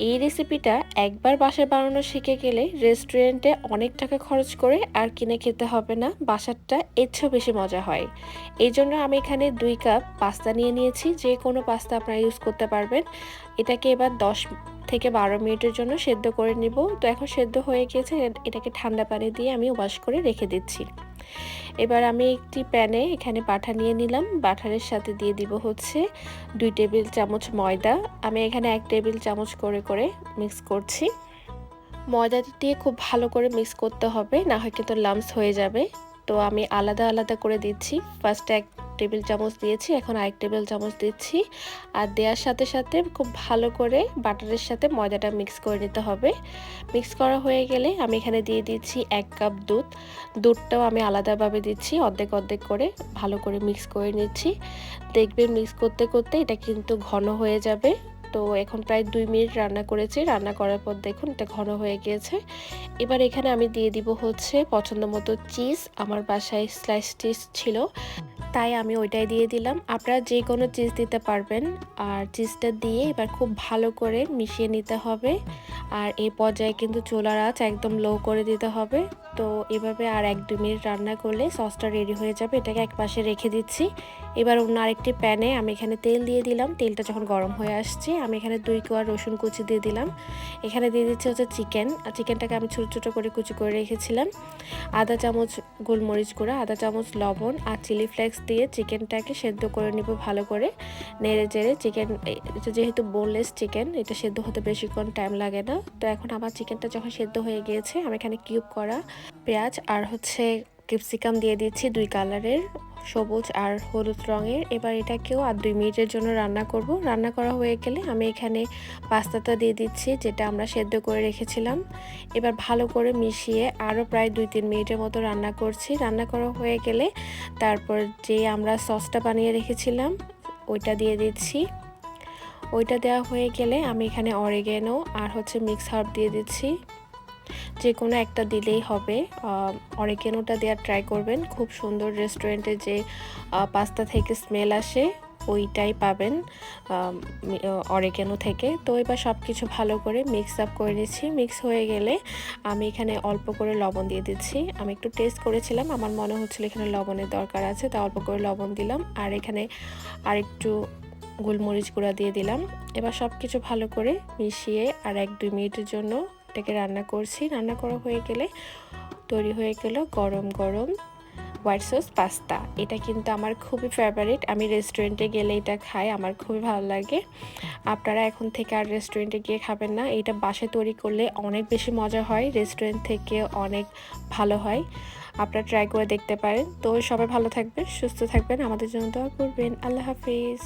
এই রেসিপিটা একবার বাসায় বানানো শিখে গেলে রেস্টুরেন্টে অনেক টাকা খরচ করে আর কিনে খেতে হবে না, বাসারটা এর চেয়েও বেশি মজা হয়। এই জন্য আমি এখানে 2 কাপ পাস্তা নিয়ে নিয়েছি, যে কোনো পাস্তা আপনারা ইউজ করতে পারবেন। এটাকে এবার 10 থেকে 12 মিনিটের জন্য সেদ্ধ করে নিব। তো এখন সেদ্ধ হয়ে গিয়েছে, এটাকে ঠান্ডা পানি দিয়ে আমি ওয়াশ করে রেখে দিচ্ছি। এবার আমি একটি প্যানে এখানে বাটার নিয়ে নিলাম। বাটারের সাথে দিয়ে দিব হচ্ছে 2 টেবিল চামচ ময়দা। আমি এখানে 1 টেবিল চামচ করে করে মিক্স করছি। ময়দাটা দিয়ে খুব ভালো করে মিক্স করতে হবে, না হয় কিন্তু লাম্পস হয়ে যাবে। তো আমি আলাদা আলাদা করে দিচ্ছি। ফার্স্টে 1 টেবিল চামচ দিয়েছি, এখন আরেক টেবিল চামচ দিচ্ছি। আর দেওয়ার সাথে সাথে খুব ভালো করে বাটারের সাথে ময়দাটা মিক্স করে নিতে হবে। মিক্স করা হয়ে গেলে আমি এখানে দিয়ে দিচ্ছি 1 কাপ দুধ। দুধটাও আমি আলাদাভাবে দিচ্ছি, অর্ধেক অর্ধেক করে ভালো করে মিক্স করে নিচ্ছি। দেখবেন মিক্স করতে করতে এটা কিন্তু ঘন হয়ে যাবে। তো এখন প্রায় 2 মিনিট রান্না করেছি। রান্না করার পর দেখুন এটা ঘন হয়ে গিয়েছে। এবার এখানে আমি দিয়ে দিব হচ্ছে পছন্দ মতো চিজ। আমার বাসায় স্লাইস চিজ ছিল, তাই আমি ওইটাই দিয়ে দিলাম। আপনারা যে কোনো চিজ দিতে পারবেন। আর চিজটা দিয়ে এবার খুব ভালো করে মিশিয়ে নিতে হবে। আর এই পর্যায়ে কিন্তু চুলার আঁচ একদম লো করে দিতে হবে। তো এভাবে আর 1-2 মিনিট রান্না করলে সসটা রেডি হয়ে যাবে। এটাকে এক পাশে রেখে দিচ্ছি। এবার অন্য আরেকটি প্যানে আমি এখানে তেল দিয়ে দিলাম। তেলটা যখন গরম হয়ে আসছে, আমি এখানে 2 কোয়া রসুন কুচি দিয়ে দিলাম। এখানে দিয়ে দিচ্ছি হচ্ছে চিকেন। চিকেনটাকে আমি ছোটো ছোটো করে কুচি করে রেখেছিলাম। আধা চামচ গোলমরিচ গুঁড়া, আধা চামচ লবণ আর চিলি ফ্লেক্স দিয়ে চিকেনটাকে সেদ্ধ করে নিব ভালো করে নেড়ে চেড়ে। চিকেন এটা যেহেতু বোনলেস চিকেন, এটা সেদ্ধ হতে বেশিক্ষণ টাইম লাগে না। তো এখন আমার চিকেনটা যখন সেদ্ধ হয়ে গিয়েছে, আমি এখানে কিউব করা পেঁয়াজ আর হচ্ছে ক্যাপসিকাম দিয়ে দিচ্ছি 2 কালারের, সবুজ আর হলুদ রঙের। এবার এটাকেও আর 2 মিনিটের জন্য রান্না করব। রান্না করা হয়ে গেলে আমি এখানে পাস্তাটা দিয়ে দিচ্ছি, যেটা আমরা সেদ্ধ করে রেখেছিলাম। এবার ভালো করে মিশিয়ে আরও প্রায় 2-3 মিনিটের মতো রান্না করছি। রান্না করা হয়ে গেলে তারপর যে আমরা সসটা বানিয়ে রেখেছিলাম ওইটা দিয়ে দিচ্ছি। ওইটা দেওয়া হয়ে গেলে আমি এখানে অরিগ্যানো আর হচ্ছে মিক্স হার্ব দিয়ে দিচ্ছি। যে কোনো একটা দিলেই হবে। অরিগ্যানোটা দেওয়ার ট্রাই করবেন, খুব সুন্দর রেস্টুরেন্টে যে পাস্তা থেকে স্মেল আসে ওইটাই পাবেন অরিগ্যানো থেকে। তো এবার সব কিছু ভালো করে মিক্স আপ করে নিচ্ছি। মিক্স হয়ে গেলে আমি এখানে অল্প করে লবণ দিয়ে দিচ্ছি। আমি একটু টেস্ট করেছিলাম, আমার মনে হচ্ছিল এখানে লবণের দরকার আছে, তা অল্প করে লবণ দিলাম। আর এখানে আরেকটু গোলমরিচ গুঁড়া দিয়ে দিলাম। এবার সব কিছু ভালো করে মিশিয়ে আর 1-2 মিনিটের জন্য এটাকে রান্না করছি। রান্না করা হয়ে গেলে তৈরি হয়ে গেল গরম গরম হোয়াইট সস পাস্তা। এটা কিন্তু আমার খুবই ফেভারিট, আমি রেস্টুরেন্টে গেলে এটা খাই, আমার খুবই ভালো লাগে। আপনারা এখন থেকে আর রেস্টুরেন্টে গিয়ে খাবেন না, এটা বাসায় তৈরি করলে অনেক বেশি মজা হয়, রেস্টুরেন্ট থেকে অনেক ভালো হয়। আপনারা ট্রাই করে দেখতে পারেন। তো সবাই ভালো থাকবেন, সুস্থ থাকবেন, আমাদের জন্য দোয়া করবেন। আল্লাহ হাফিজ।